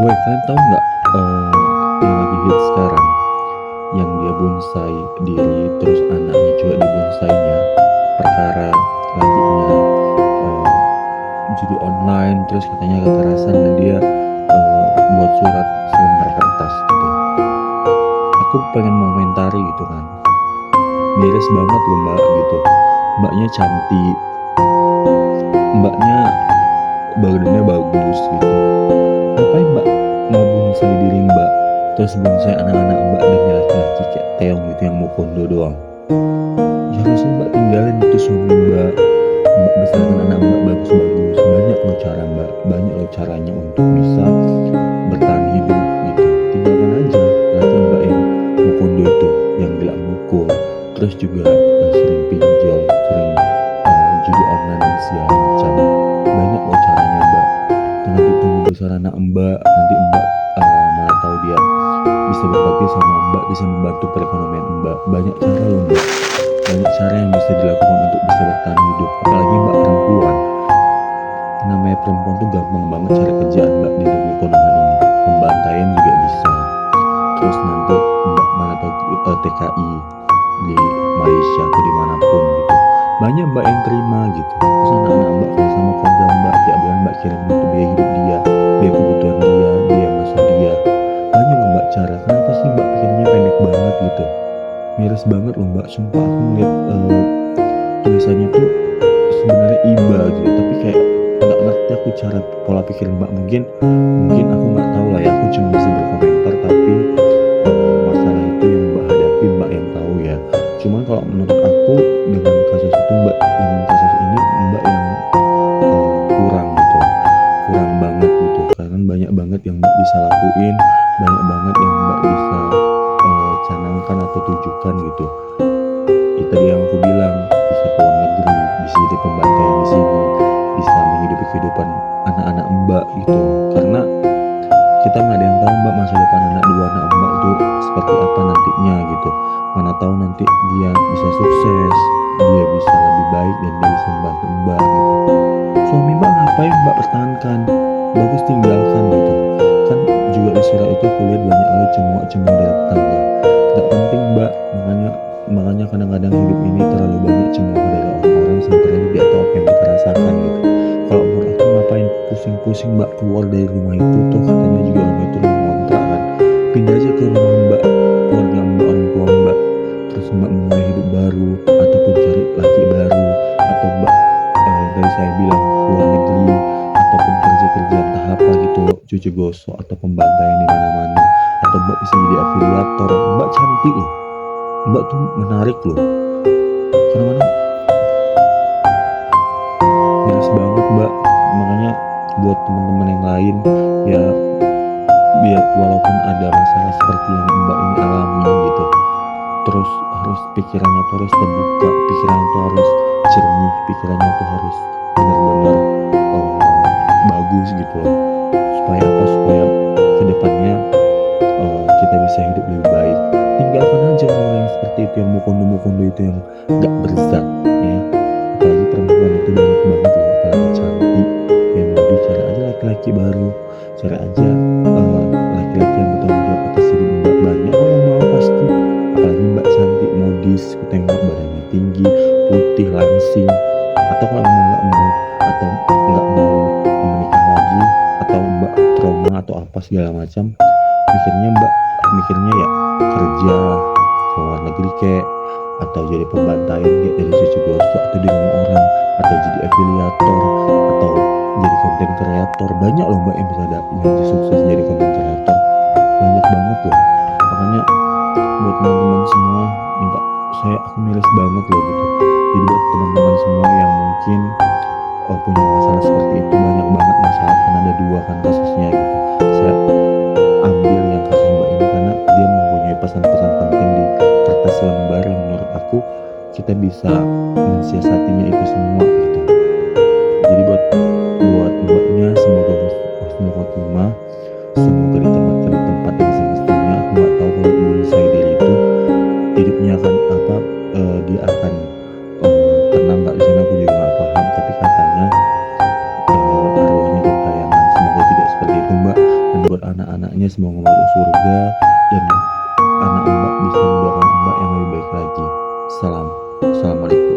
Woi, kalian tahu nggak yang lagi hit sekarang, yang dia bonsai diri, terus anaknya juga dibonsainya, perkara lakinya judi online, terus katanya kekerasan dan dia buat surat selembar kertas gitu. Aku pengen mengomentari gitu kan, miris banget loh mbak gitu. Mbaknya cantik, mbaknya badannya bagus gitu. Ngapain mbak mau bonsai diri mbak, terus bonsai anak-anak mbak dan laki-laki kayak Teong gitu yang mau kondo doang? Ya harusnya mbak tinggalin itu suami mbak, mbak besarkan anak mbak bagus-bagus. Banyak loh cara mbak, banyak loh caranya untuk bisa bertahan hidup gitu. Tinggalkan aja laki mbak yang mau kondo itu, yang gila mukul, terus juga sering pinjol, sering judi online dan segala macam. Banyak loh caranya mbak. Dan nanti tunggu besar anak mbak, nanti mbak mana tahu dia bisa berbagi sama mbak, bisa membantu perekonomian mbak. Banyak cara loh mbak, banyak cara yang bisa dilakukan untuk bisa bertahan hidup. Apalagi mbak perempuan, namanya perempuan tuh gampang banget cari kerjaan mbak di dunia ekonomi ini. Pembantaian juga bisa, terus nanti mbak mana tahu TKI di Malaysia atau dimanapun gitu, banyak mbak yang terima gitu. Terus anak-anak mbak kalau sama keluarga mbak tiap bulan mbak kirim untuk biaya hidup dia, biaya kebutuhan dia, biaya masuk dia. Banyak loh mbak cara. Kenapa sih mbak pikirnya pendek banget gitu? Miris banget loh mbak, sumpah aku ngeliat tulisannya tuh sebenarnya iba gitu, tapi kayak nggak ngerti aku cara pola pikir mbak. Mungkin aku nggak tahu lah ya, aku cuma bisa berkomentar, tapi masalah itu yang mbak hadapi mbak yang tahu ya. Cuman kalau menurut aku, dengan kasus itu mbak, dengan kasus ini mbak yang kurang gitu, kurang banget gitu. Karena banyak banget yang mbak bisa lakuin, banyak banget yang mbak bisa canangkan atau tujukan gitu. Itu dia yang aku bilang, bisa ke luar negeri, bisa jadi pembantaian di sini, bisa menghidupi kehidupan anak-anak mbak gitu. Karena kita nggak ada yang tahu mbak masa depan dua anak mbak itu seperti apa nantinya gitu. Mana tahu nanti dia bisa sukses, dia bisa lebih baik dan dia bisa membantu mbak gitu. Suami mbak ngapain mbak pertahankan, bagus tinggalkan gitu. Kan juga di surat itu aku lihat banyak kali cemooh dari tetangga. Gak penting mbak, makanya kadang-kadang hidup ini terlalu banyak cemooh dari orang-orang, sementara dia tahu apa yang kita rasakan gitu. Kalau menurut aku, ngapain pusing-pusing mbak keluar dari rumah itu, tuh katanya juga rumah itu rumah kontrak kan. Pindah aja ke rumah mbak, keluarga mbak, orang tua mbak, terus mbak memulai hidup baru, ataupun cari laki baru, atau mbak yang tadi saya bilang keluar negeri, ataupun kerja-kerja entah apa gitu, cuci gosok atau pembantaian di mana-mana, atau mbak bisa jadi afiliator. Mbak cantik loh, mbak tuh menarik loh. Kadang-kadang miris banget mbak. Makanya buat teman-teman yang lain ya, biar walaupun ada masalah seperti yang mbak ini alami gitu, terus harus pikirannya tuh harus terbuka, pikirannya tuh harus jernih, pikirannya tuh harus benar-benar bagus gitu loh. Supaya apa? Supaya kedepannya kita bisa hidup lebih baik. Tinggalkan aja orang yang seperti itu, yang mukondo-mukondo itu, yang gak berzat ya. Apalagi perempuan itu banyak banget loh, apalagi cantik. Yang mau dicari aja laki-laki baru, cari aja laki-laki yang bertanggung jawab atas hidup mbak. Banyak kok yang mau pasti. Apalagi mbak cantik, modis, aku tengok badannya tinggi, putih, langsing. Atau kalau memang nggak mau, atau nggak mau menikah lagi, atau mbak trauma atau apa segala macam, mikirnya ya kerja ke luar negeri kek, atau jadi pembantaian kayak jadi cuci gosok, atau di rumah orang, atau jadi afiliator, atau jadi konten kreator. Banyak loh mbak yang bisa sukses jadi konten kreator, banyak banget loh. Makanya buat teman-teman semua, aku miris banget loh gitu. Jadi buat teman-teman semua yang mungkin punya masalah seperti itu, banyak banget masalah, kan ada dua kan kasusnya gitu. Saya ambil yang kasus mbak ini karena dia mempunyai pesan-pesan penting di kertas lembar yang menurut aku kita bisa mensiasatinya itu semua gitu. Jadi buat mbaknya, semoga husnul khotimah, semoga ditempatkan di tempat yang semestinya. Aku nggak tahu kalau bonsai diri itu hidupnya akan apa, dia akan tenang nggak di sana, aku juga nggak paham, tapi katanya arwahnya gentayangan. Semoga tidak seperti itu mbak. Dan buat anak-anaknya semoga masuk surga, dan anak Mbak bisa mendoakan Mbak yang lebih baik lagi. Assalamualaikum.